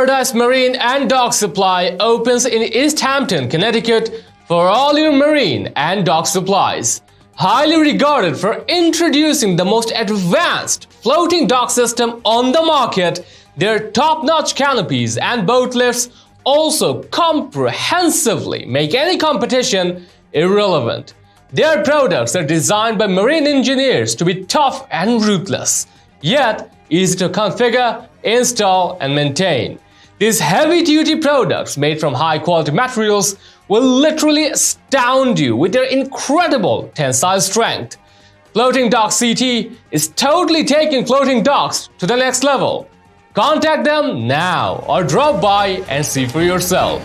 Paradise Marine and Dock Supply opens in East Hampton, Connecticut for all your marine and dock supplies. Highly regarded for introducing the most advanced floating dock system on the market, their top-notch canopies and boat lifts also comprehensively make any competition irrelevant. Their products are designed by marine engineers to be tough and ruthless, yet easy to configure, install, and maintain. These heavy-duty products made from high-quality materials will literally astound you with their incredible tensile strength. Floating Dock CT is totally taking floating docks to the next level. Contact them now or drop by and see for yourself.